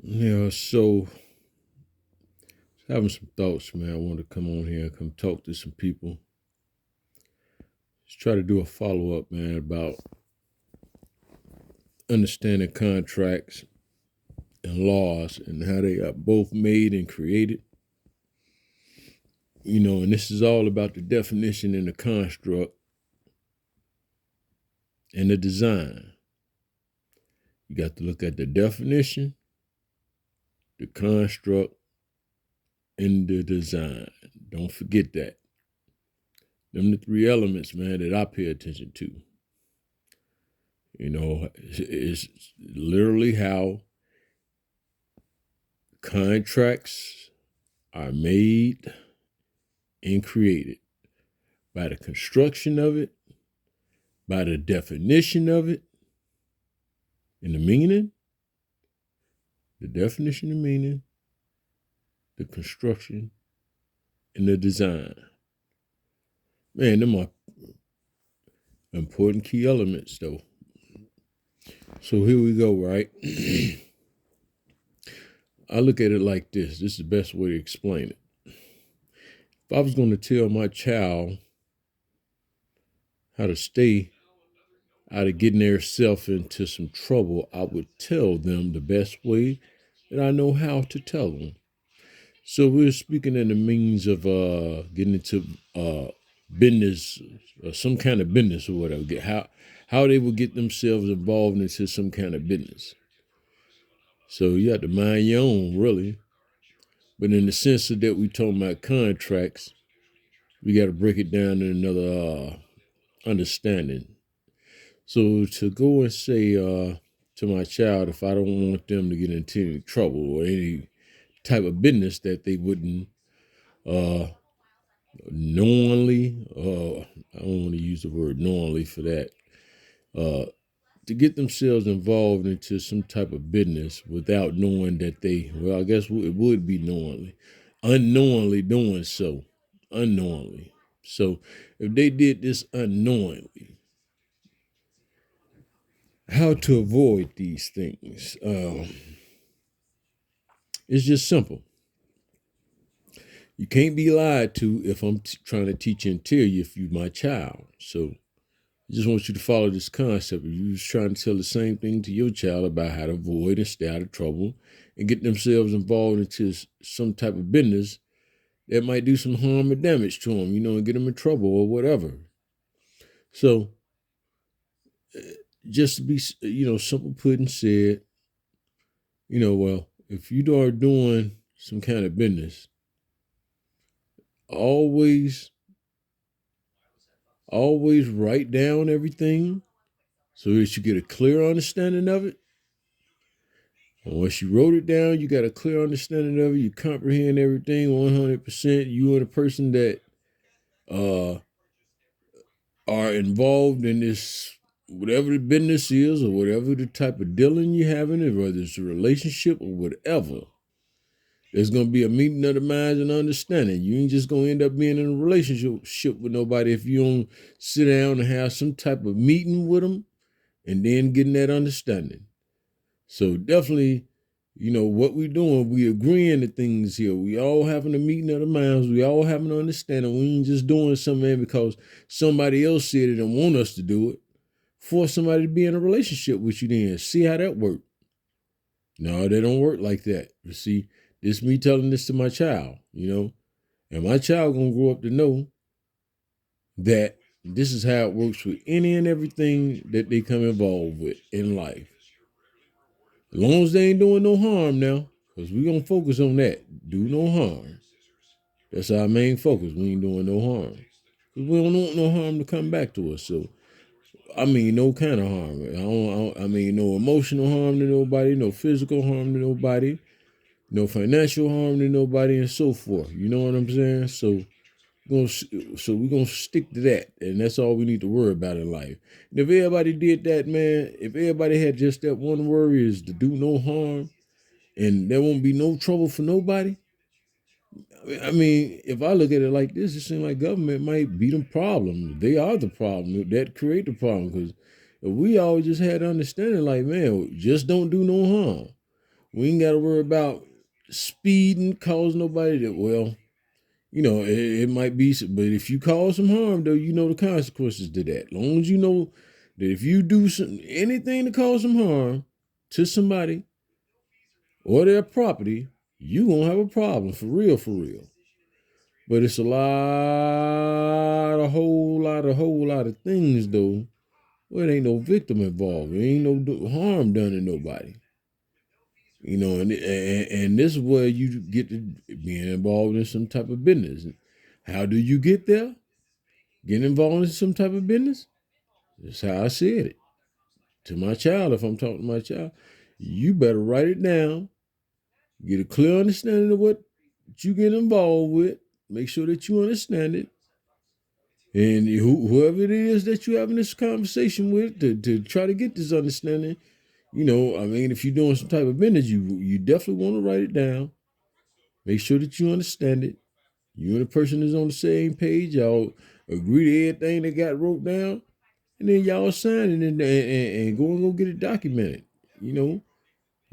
Yeah, so having some thoughts, man. I want to come on here and come talk to some people. Just try to do a follow up, man, about understanding contracts and laws and how they are both made and created. And this is all about the definition and the construct and the design. You got to look at the definition, the construct, and the design. Don't forget that. Them the three elements, man, that I pay attention to. It's literally how contracts are made and created by the construction of it, by the definition of it, and the meaning, the definition, the meaning, the construction, and the design. Man, them are important key elements, though. So here we go, right? I look at it like this. This is the best way to explain it. If I was going to tell my child how to stay out of getting themselves into some trouble, I would tell them the best way that I know how to tell them. So we're speaking in the means of getting into business, or some kind of business or whatever. How they would get themselves involved into some kind of business. So you have to mind your own, really. But in the sense of that we talking about contracts, we got to break it down in another understanding. So to go and say to my child, if I don't want them to get into any trouble or any type of business that they wouldn't knowingly, I don't want to use the word knowingly for that, to get themselves involved into some type of business without knowing that I guess it would be unknowingly doing so, unknowingly. So if they did this unknowingly, how to avoid these things? It's just simple. You can't be lied to if I'm trying to teach and tell you if you're my child. So I just want you to follow this concept. You're just trying to tell the same thing to your child about how to avoid and stay out of trouble and get themselves involved into some type of business that might do some harm or damage to them, and get them in trouble or whatever. So just to be, simple put and said, well, if you are doing some kind of business, always write down everything so that you get a clear understanding of it. And once you wrote it down, you got a clear understanding of it. You comprehend everything 100%. You are the person that are involved in this, whatever the business is or whatever the type of dealing you're having, whether it's a relationship or whatever. There's going to be a meeting of the minds and understanding. You ain't just going to end up being in a relationship with nobody if you don't sit down and have some type of meeting with them and then getting that understanding. So definitely, what we're doing, we agreeing to things here. We all having a meeting of the minds. We all having an understanding. We ain't just doing something because somebody else said it and want us to do it. Force somebody to be in a relationship with you then. See how that works. No, they don't work like that. You see, this me telling this to my child, and my child gonna grow up to know that this is how it works with any and everything that they come involved with in life. As long as they ain't doing no harm now, because we gonna focus on that. Do no harm. That's our main focus. We ain't doing no harm. Because we don't want no harm to come back to us. So, no kind of harm. No emotional harm to nobody, no physical harm to nobody, no financial harm to nobody, and so forth. You know what I'm saying? So we're gonna stick to that, and that's all we need to worry about in life. And if everybody did that, man, if everybody had just that one worry is to do no harm, and there won't be no trouble for nobody. If I look at it like this, it seems like government might be the problem. They are the problem that create the problem. Because if we all just had understanding, like, man, just don't do no harm. We ain't got to worry about speeding, cause nobody that, well, it might be, but if you cause some harm, though, you know the consequences to that. As long as you know that if you do anything to cause some harm to somebody or their property, you gonna have a problem for real, for real. But it's a whole lot of things though. Well, there ain't no victim involved. There ain't no harm done to nobody. And this is where you get to being involved in some type of business. How do you get there? Get involved in some type of business? That's how I said it to my child. If I'm talking to my child, you better write it down. Get a clear understanding of what you get involved with. Make sure that you understand it. And whoever it is that you're having this conversation with to try to get this understanding, if you're doing some type of business, you definitely want to write it down. Make sure that you understand it. You and the person is on the same page. Y'all agree to everything that got wrote down. And then y'all sign it and go get it documented.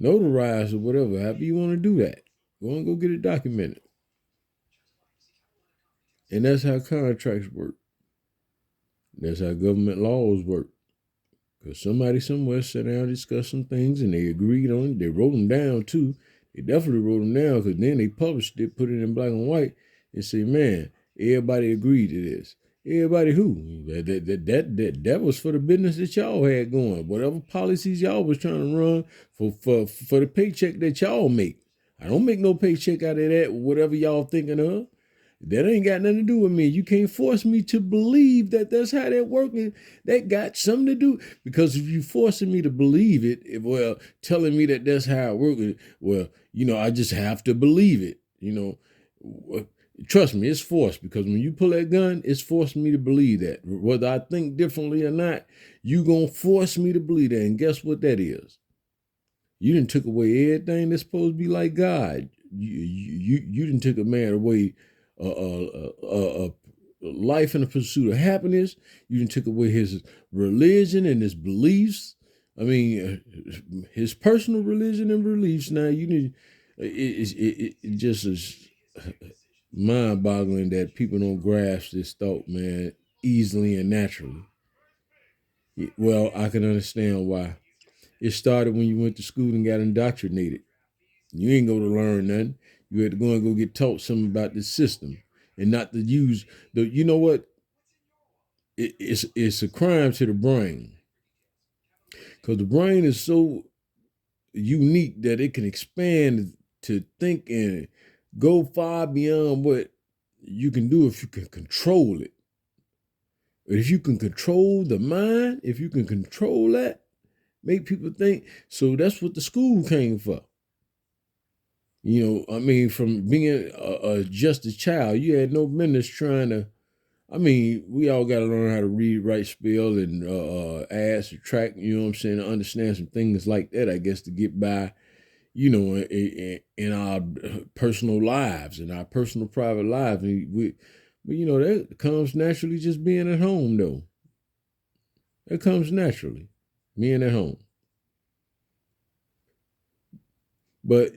Notarized or whatever. However you want to do that. Go and go get it documented. And that's how contracts work. That's how government laws work. Because somebody somewhere sat down and discussed some things and they agreed on it. They wrote them down too. They definitely wrote them down because then they published it, put it in black and white, and say, man, everybody agreed to this. Everybody who? That was for the business that y'all had going. Whatever policies y'all was trying to run for the paycheck that y'all make. I don't make no paycheck out of that, whatever y'all thinking of. That ain't got nothing to do with me. You can't force me to believe that that's how that working. That got something to do, because if you forcing me to believe it, telling me that that's how it working, I just have to believe it. Trust me, it's forced, because when you pull that gun, it's forcing me to believe that. Whether I think differently or not, you gonna force me to believe that. And guess what that is? You done took away everything that's supposed to be like God. You done took a man away a life in the pursuit of happiness. You done took away his religion and his beliefs. I mean, his personal religion and beliefs. Now it just is mind-boggling that people don't grasp this thought, man, easily and naturally. Well, I can understand why. It started when you went to school and got indoctrinated. You ain't go to learn nothing. You had to go and go get taught something about the system and not to use the. You know what? It's a crime to the brain, because the brain is so unique that it can expand to think and go far beyond what you can do if you can control it. But if you can control the mind, if you can control that, make people think. So that's what the school came for. From being just a child, you had no business trying to. We all got to learn how to read, write, spell, and add, subtract. You know what I'm saying? To understand some things like that, I guess, to get by. In our personal lives, in our personal private lives, but that comes naturally just being at home, though. That comes naturally, being at home. But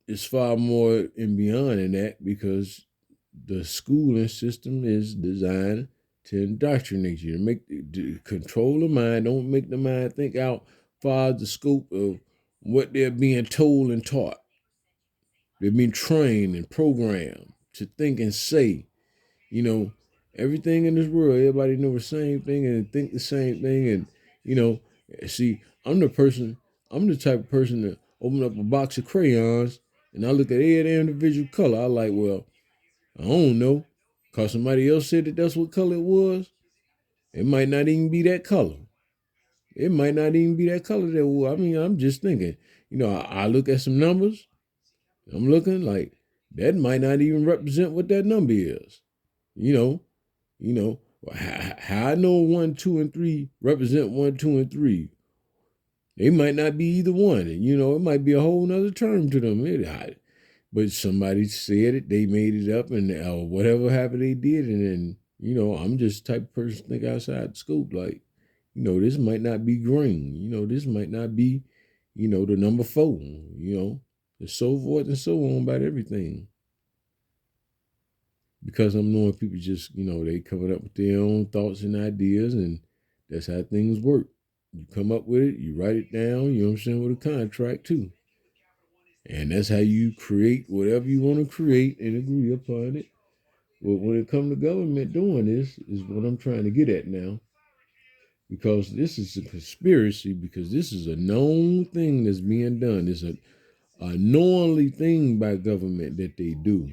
it's far more and beyond than that, because the schooling system is designed to indoctrinate you, to control the mind. Don't make the mind think out far the scope of what they're being told and taught. They're being trained and programmed to think and say, everything in this world, everybody know the same thing and think the same thing. And, see, I'm the type of person that open up a box of crayons and I look at every individual color. I like, well, I don't know. Because somebody else said that that's what color it was. It might not even be that color. It might not even be that color that was. I'm just thinking, I look at some numbers. I'm looking like that might not even represent what that number is. How I know 1, 2, and 3 represent 1, 2, and 3. They might not be either one. And, it might be a whole nother term to them. But somebody said it, they made it up, and whatever happened, they did. And then, I'm just the type of person to think outside the scope. Like, this might not be green. This might not be, the number 4, and so forth and so on about everything. Because I'm knowing people just, they coming up with their own thoughts and ideas, and that's how things work. You come up with it, you write it down, you know what I'm saying, with a contract too. And that's how you create whatever you want to create and agree upon it. But when it comes to government doing this, is what I'm trying to get at now. Because this is a conspiracy, because this is a known thing that's being done. It's a knowingly thing by government that they do.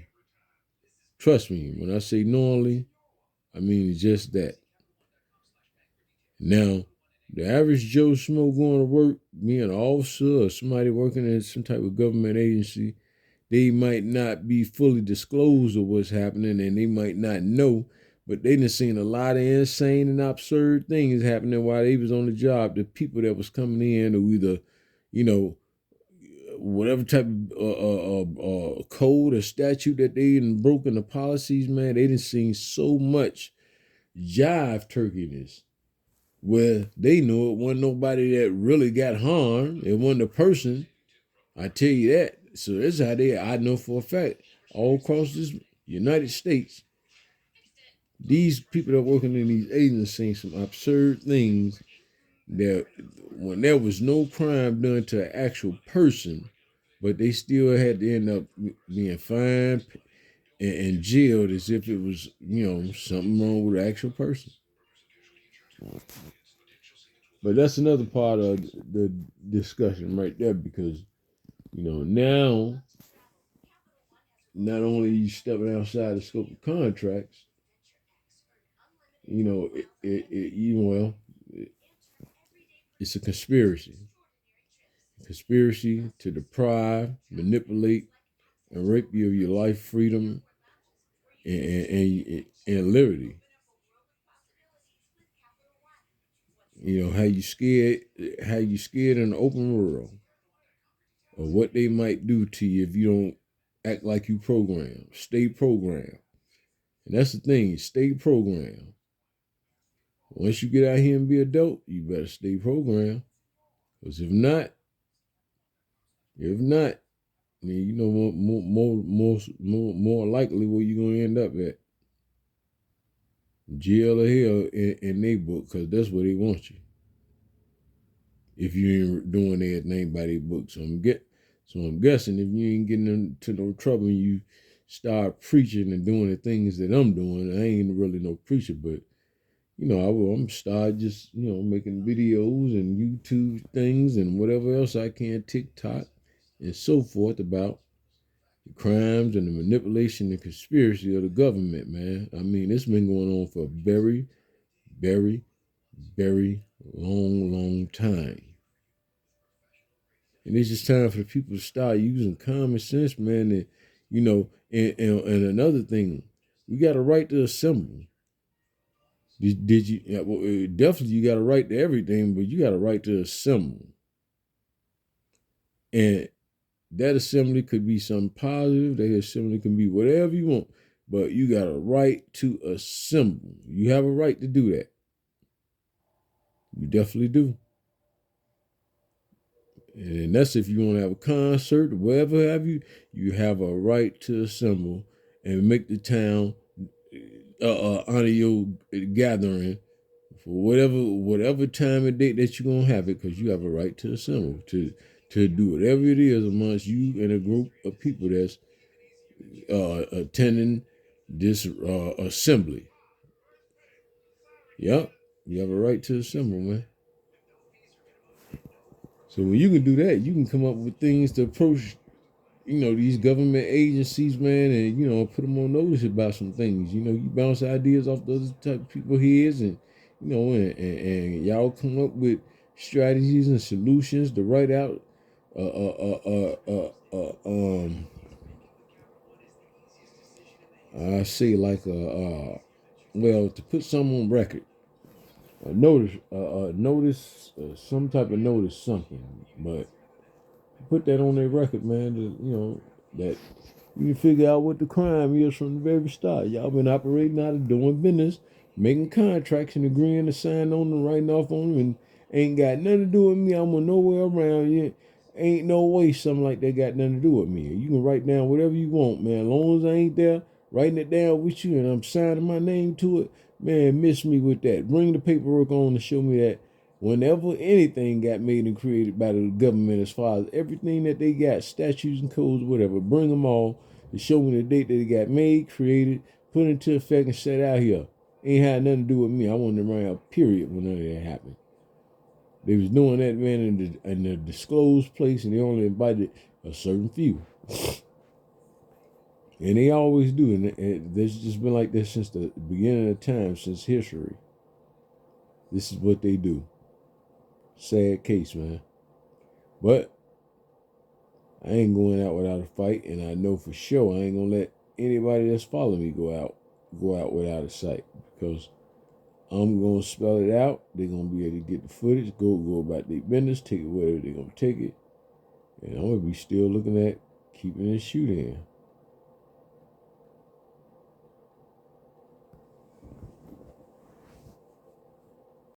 Trust me, when I say knowingly, I mean just that. Now, the average Joe Schmo going to work, being an officer or somebody working in some type of government agency, they might not be fully disclosed of what's happening, and they might not know, but they done seen a lot of insane and absurd things happening while they was on the job. The people that was coming in, or either, you know, whatever type of code or statute that they done broken the policies, man, they done seen so much jive turkeyness where they knew it wasn't nobody that really got harmed. It wasn't a person. I tell you that. So that's how I know for a fact, all across this United States, these people that are working in these agencies seen some absurd things that when there was no crime done to an actual person, but they still had to end up being fined and jailed as if it was, something wrong with the actual person. But that's another part of the discussion right there, because, now not only are you stepping outside the scope of contracts, it's a conspiracy. Conspiracy to deprive, manipulate, and rape you of your life, freedom, and liberty. How you scared in the open world of what they might do to you if you don't act like you programmed. Stay programmed. And that's the thing, stay programmed. Once you get out here and be adult, you better stay programmed. Because if not, then more likely where you're gonna end up at. Jail or hell in their book, because that's where they want you. If you ain't doing anything by their book. So I'm guessing if you ain't getting into no trouble and you start preaching and doing the things that I'm doing, I ain't really no preacher, but I'm start just, making videos and YouTube things and whatever else I can, TikTok and so forth, about the crimes and the manipulation and conspiracy of the government, man. I mean, it's been going on for a very, very, very long time. And it's just time for the people to start using common sense, man. And, and another thing, we got a right to assemble. Did you? Well, definitely, you got a right to everything, but you got a right to assemble. And that assembly could be something positive. That assembly can be whatever you want, but you got a right to assemble. You have a right to do that. You definitely do. And that's if you want to have a concert or whatever have you. You have a right to assemble and make the town honor your gathering for whatever time and date that you're gonna have it, because you have a right to assemble to do whatever it is amongst you and a group of people that's attending this assembly. Yep, you have a right to assemble, man. So when you can do that, you can come up with things to approach, these government agencies, man, and put them on notice about some things. You bounce ideas off those type of people heads, and and y'all come up with strategies and solutions to write out uh, uh, uh, uh, um I say like to put something on record, some type of notice, something, but put that on their record, man. That you can figure out what the crime is from the very start. Y'all been operating out of doing business, making contracts and agreeing to sign on them, writing off on them, and ain't got nothing to do with me. I'm nowhere around you. Ain't no way something like that got nothing to do with me. You can write down whatever you want, man. As long as I ain't there writing it down with you and I'm signing my name to it, man, miss me with that. Bring the paperwork on to show me that whenever anything got made and created by the government, as far as everything that they got, statutes and codes, whatever, bring them all to show me the date that it got made, created, put into effect, and set out here. Ain't had nothing to do with me. I wasn't around, period, when none of that happened. They was doing that, man, in the disclosed place, and they only invited a certain few. And they always do, and this just been like this since the beginning of time, since history. This is what they do. Sad case, man. But I ain't going out without a fight, and I know for sure I ain't gonna let anybody that's following me go out without a fight, because I'm gonna spell it out. They're gonna be able to get the footage, go about their business, take it wherever they're gonna take it, and I'm gonna be still looking at keeping this shoot in.